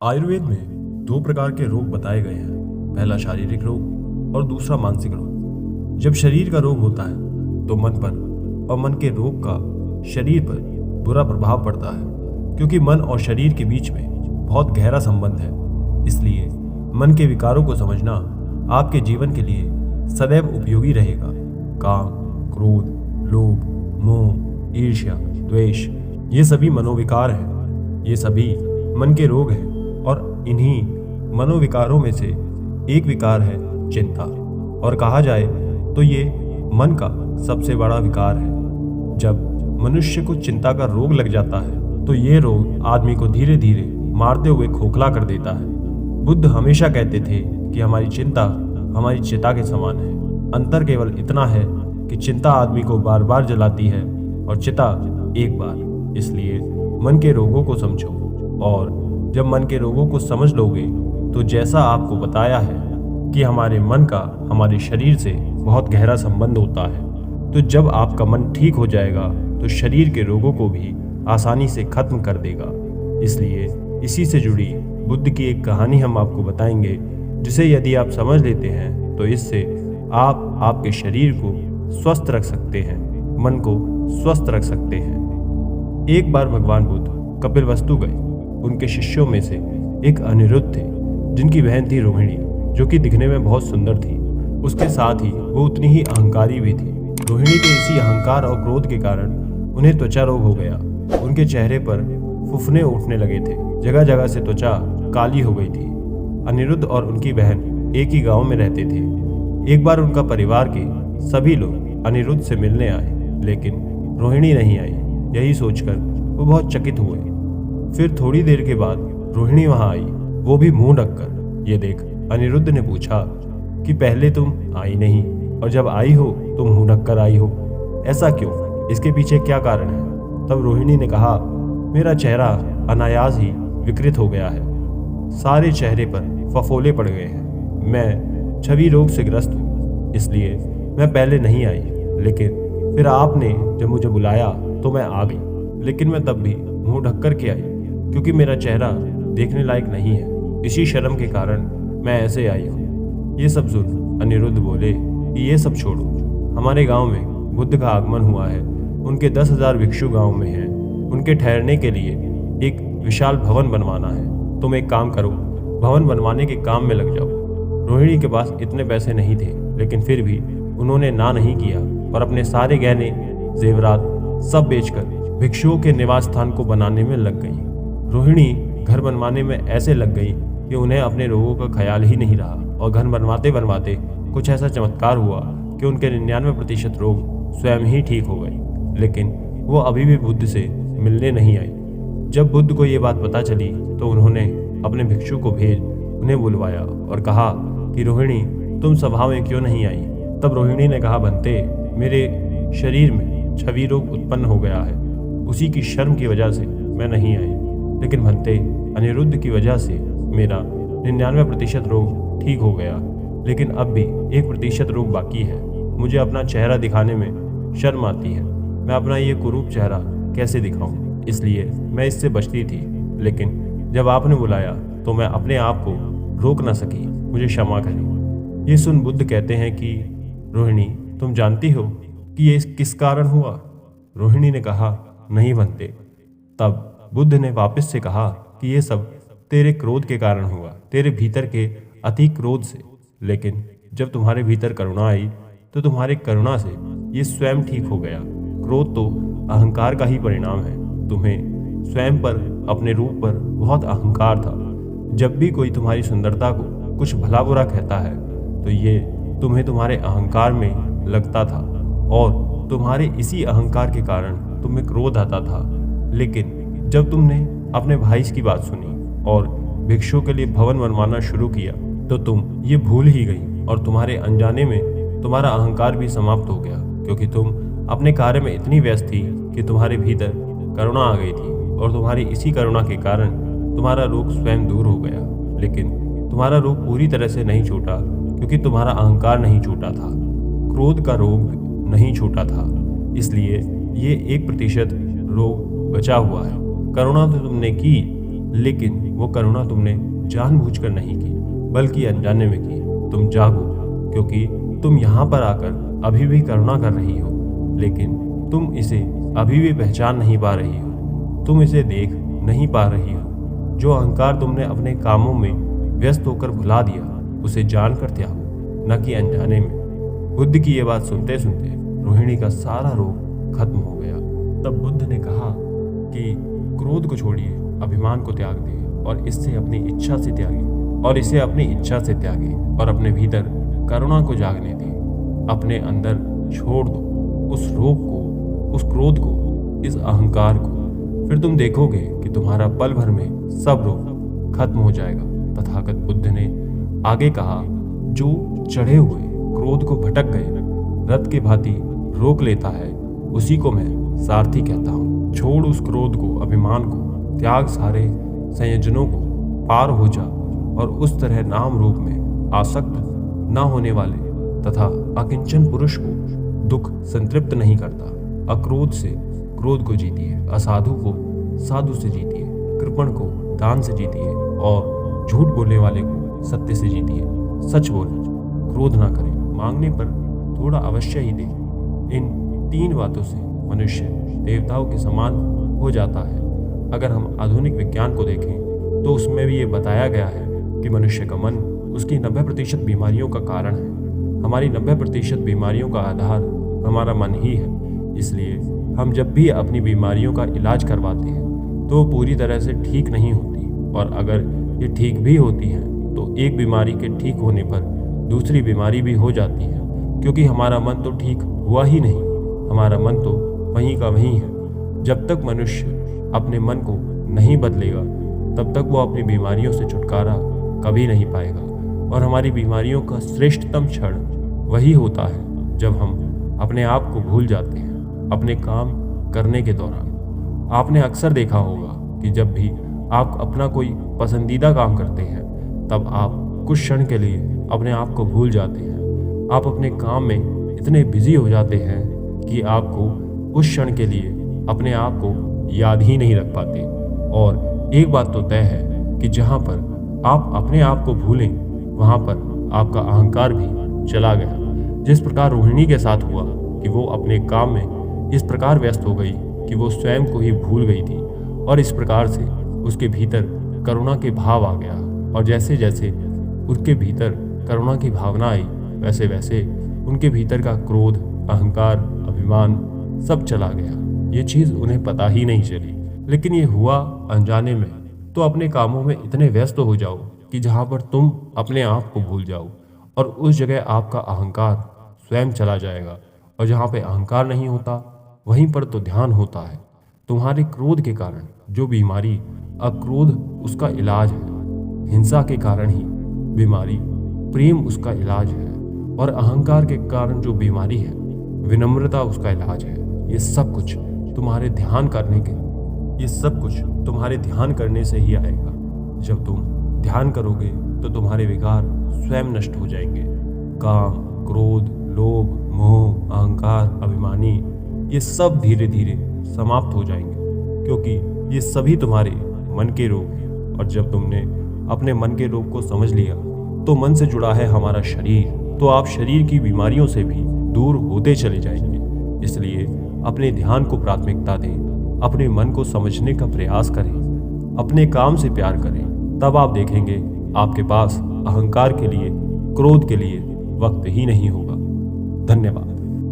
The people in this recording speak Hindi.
आयुर्वेद में दो प्रकार के रोग बताए गए हैं। पहला शारीरिक रोग और दूसरा मानसिक रोग। जब शरीर का रोग होता है तो मन पर और मन के रोग का शरीर पर बुरा प्रभाव पड़ता है, क्योंकि मन और शरीर के बीच में बहुत गहरा संबंध है। इसलिए मन के विकारों को समझना आपके जीवन के लिए सदैव उपयोगी रहेगा। काम, क्रोध, लोभ, मोह, ईर्ष्या, द्वेष, ये सभी मनोविकार हैं। ये सभी मन के रोग हैं और इन्हीं मनोविकारों में से एक विकार है चिंता, और कहा जाए तो ये मन का सबसे बड़ा विकार है। जब मनुष्य को चिंता का रोग लग जाता है तो ये रोग आदमी को धीरे धीरे मारते हुए खोखला कर देता है। बुद्ध हमेशा कहते थे कि हमारी चिंता हमारी चिता के समान है। अंतर केवल इतना है कि चिंता आदमी को बार बार जलाती है और चिता एक बार। इसलिए मन के रोगों को समझो, और जब मन के रोगों को समझ लोगे तो जैसा आपको बताया है कि हमारे मन का हमारे शरीर से बहुत गहरा संबंध होता है, तो जब आपका मन ठीक हो जाएगा तो शरीर के रोगों को भी आसानी से खत्म कर देगा। इसलिए इसी से जुड़ी बुद्ध की एक कहानी हम आपको बताएंगे, जिसे यदि आप समझ लेते हैं तो इससे आप आपके शरीर को स्वस्थ रख सकते हैं, मन को स्वस्थ रख सकते हैं। एक बार भगवान बुद्ध कपिलवस्तु गए। उनके शिष्यों में से एक अनिरुद्ध थे, जिनकी बहन थी रोहिणी, जो कि दिखने में बहुत सुंदर थी। उसके साथ ही वो उतनी ही अहंकारी भी थी। रोहिणी के इसी अहंकार और क्रोध के कारण उन्हें त्वचा रोग हो गया। उनके चेहरे पर फुफने उठने लगे थे, जगह जगह से त्वचा काली हो गई थी। अनिरुद्ध और उनकी बहन एक ही गांव में रहते थे। एक बार उनका परिवार के सभी लोग अनिरुद्ध से मिलने आए, लेकिन रोहिणी नहीं आई। यही सोचकर वो बहुत चकित हुए। फिर थोड़ी देर के बाद रोहिणी वहां आई, वो भी मुंह ढककर। ये देख अनिरुद्ध ने पूछा कि पहले तुम आई नहीं, और जब आई हो तो मुंह ढककर आई हो, ऐसा क्यों? इसके पीछे क्या कारण है? तब रोहिणी ने कहा, मेरा चेहरा अनायास ही विकृत हो गया है। सारे चेहरे पर फफोले पड़ गए हैं। मैं छवि रोग से ग्रस्त हूँ, इसलिए मैं पहले नहीं आई, लेकिन फिर आपने जब मुझे बुलाया तो मैं आ गई। लेकिन मैं तब भी मुंह ढककर के आई, क्योंकि मेरा चेहरा देखने लायक नहीं है। इसी शर्म के कारण मैं ऐसे आई हूँ। ये सब सुन अनिरुद्ध बोले कि ये सब छोड़ो, हमारे गांव में बुद्ध का आगमन हुआ है। उनके 10,000 भिक्षु गांव में हैं। उनके ठहरने के लिए एक विशाल भवन बनवाना है। तुम एक काम करो, भवन बनवाने के काम में लग जाओ। रोहिणी के पास इतने पैसे नहीं थे, लेकिन फिर भी उन्होंने ना नहीं किया और अपने सारे गहने जेवरात सब बेचकर भिक्षुओं के निवास स्थान को बनाने में लग गई। रोहिणी घर बनवाने में ऐसे लग गई कि उन्हें अपने रोगों का ख्याल ही नहीं रहा, और घर बनवाते बनवाते कुछ ऐसा चमत्कार हुआ कि उनके 99% रोग स्वयं ही ठीक हो गए। लेकिन वो अभी भी बुद्ध से मिलने नहीं आई। जब बुद्ध को ये बात पता चली तो उन्होंने अपने भिक्षु को भेज उन्हें बुलवाया और कहा कि रोहिणी, तुम सभा में क्यों नहीं आई? तब रोहिणी ने कहा, बनते, मेरे शरीर में छवि रोग उत्पन्न हो गया है, उसी की शर्म की वजह से मैं नहीं आई। लेकिन भंते, अनिरुद्ध की वजह से मेरा 99% रोग ठीक हो गया, लेकिन अब भी 1% रोग बाकी है। मुझे अपना चेहरा दिखाने में शर्म आती है। मैं अपना ये कुरूप चेहरा कैसे दिखाऊं? इसलिए मैं इससे बचती थी, लेकिन जब आपने बुलाया तो मैं अपने आप को रोक न सकी। मुझे क्षमा करें। ये सुन बुद्ध कहते हैं कि रोहिणी, तुम जानती हो कि ये किस कारण हुआ? रोहिणी ने कहा, नहीं बनते। तब बुद्ध ने वापस से कहा कि ये सब तेरे क्रोध के कारण हुआ, तेरे भीतर के अति क्रोध से। लेकिन जब तुम्हारे भीतर करुणा आई तो तुम्हारे करुणा से ये स्वयं ठीक हो गया। क्रोध तो अहंकार का ही परिणाम है। तुम्हें स्वयं पर, अपने रूप पर बहुत अहंकार था। जब भी कोई तुम्हारी सुंदरता को कुछ भला बुरा कहता है तो ये तुम्हें तुम्हारे अहंकार में लगता था, और तुम्हारे इसी अहंकार के कारण तुम्हें क्रोध आता था। लेकिन जब तुमने अपने भाई की बात सुनी और भिक्षुओं के लिए भवन बनवाना शुरू किया तो तुम ये भूल ही गई, और तुम्हारे अनजाने में तुम्हारा अहंकार भी समाप्त हो गया, क्योंकि तुम अपने कार्य में इतनी व्यस्त थी कि तुम्हारे भीतर करुणा आ गई थी, और तुम्हारी इसी करुणा के कारण तुम्हारा रोग स्वयं दूर हो गया। लेकिन तुम्हारा रोग पूरी तरह से नहीं छूटा, क्योंकि तुम्हारा अहंकार नहीं छूटा था, क्रोध का रोग नहीं छूटा था। इसलिए ये 1% रोग बचा हुआ है। करुणा तो तुमने की, लेकिन वो करुणा तुमने जानबूझकर नहीं की, बल्कि अनजाने में की। तुम जागो, क्योंकि तुम यहाँ पर आकर अभी भी करुणा कर रही हो, लेकिन तुम इसे अभी भी पहचान नहीं पा रही हो, तुम इसे देख नहीं पा रही हो। जो अहंकार तुमने अपने कामों में व्यस्त होकर भुला दिया, उसे जानकर त्यागो, न कि अनजाने में। बुद्ध की ये बात सुनते सुनते रोहिणी का सारा रोग खत्म हो गया। तब बुद्ध ने कहा कि क्रोध को छोड़िए, अभिमान को त्याग दे और इसे अपनी इच्छा से त्यागे और अपने भीतर करुणा को जागने दे। अपने अंदर छोड़ दो उस रोग को, उस क्रोध को, इस अहंकार को। फिर तुम देखोगे कि तुम्हारा पल भर में सब रोग खत्म हो जाएगा। तथागत बुद्ध ने आगे कहा, जो चढ़े हुए क्रोध को भटक गए रथ के भांति रोक लेता है, उसी को मैं सारथी कहता हूँ। छोड़ उस क्रोध को, अभिमान को, त्याग सारे संयोजनों को, पार हो जा और उस तरह नाम रूप में आसक्त न होने वाले तथा अकिंचन पुरुष को दुख संतृप्त नहीं करता। अक्रोध से क्रोध को जीतिए, असाधु को साधु से जीतिए, कृपण को दान से जीतिए और झूठ बोलने वाले को सत्य से जीतिए। सच बोलें, क्रोध ना करें, मांगने पर थोड़ा अवश्य ही दें। इन 3 बातों से मनुष्य देवताओं के समान हो जाता है। अगर हम आधुनिक विज्ञान को देखें तो उसमें भी ये बताया गया है कि मनुष्य का मन उसकी 90% बीमारियों का कारण है। हमारी 90% बीमारियों का आधार हमारा मन ही है। इसलिए हम जब भी अपनी बीमारियों का इलाज करवाते हैं तो पूरी तरह से ठीक नहीं होती, और अगर ये ठीक भी होती हैं तो एक बीमारी के ठीक होने पर दूसरी बीमारी भी हो जाती है, क्योंकि हमारा मन तो ठीक हुआ ही नहीं, हमारा मन तो वहीं का वहीं है। जब तक मनुष्य अपने मन को नहीं बदलेगा तब तक वो अपनी बीमारियों से छुटकारा कभी नहीं पाएगा। और हमारी बीमारियों का श्रेष्ठतम क्षण वही होता है जब हम अपने आप को भूल जाते हैं अपने काम करने के दौरान। आपने अक्सर देखा होगा कि जब भी आप अपना कोई पसंदीदा काम करते हैं तब आप कुछ क्षण के लिए अपने आप को भूल जाते हैं। आप अपने काम में इतने बिजी हो जाते हैं कि आपको उस क्षण के लिए अपने आप को याद ही नहीं रख पाते। और एक बात तो तय है कि जहाँ पर आप अपने आप को भूलें वहाँ पर आपका अहंकार भी चला गया। जिस प्रकार रोहिणी के साथ हुआ कि वो अपने काम में इस प्रकार व्यस्त हो गई कि वो स्वयं को ही भूल गई थी, और इस प्रकार से उसके भीतर करुणा के भाव आ गया। और जैसे जैसे उसके भीतर करुणा की भावना आई वैसे वैसे उनके भीतर का क्रोध, अहंकार, अभिमान सब चला गया। ये चीज़ उन्हें पता ही नहीं चली। लेकिन ये हुआ अनजाने में। तो अपने कामों में इतने व्यस्त हो जाओ कि जहाँ पर तुम अपने आप को भूल जाओ, और उस जगह आपका अहंकार स्वयं चला जाएगा। और जहाँ पे अहंकार नहीं होता वहीं पर तो ध्यान होता है। तुम्हारे क्रोध के कारण जो बीमारी, अक्रोध उसका इलाज है। हिंसा के कारण ही बीमारी, प्रेम उसका इलाज है। और अहंकार के कारण जो बीमारी है, विनम्रता उसका इलाज है। ये सब कुछ तुम्हारे ध्यान करने से ही आएगा। जब तुम ध्यान करोगे तो तुम्हारे विकार स्वयं नष्ट हो जाएंगे। काम, क्रोध, लोभ, मोह, अहंकार, अभिमानी, ये सब धीरे धीरे समाप्त हो जाएंगे, क्योंकि ये सभी तुम्हारे मन के रोग हैं। और जब तुमने अपने मन के रोग को समझ लिया तो मन से जुड़ा है हमारा शरीर, तो आप शरीर की बीमारियों से भी दूर होते चले जाएंगे। इसलिए अपने ध्यान को प्राथमिकता दें, अपने मन को समझने का प्रयास करें, अपने काम से प्यार करें। तब आप देखेंगे आपके पास अहंकार के लिए, क्रोध के लिए वक्त ही नहीं होगा। धन्यवाद।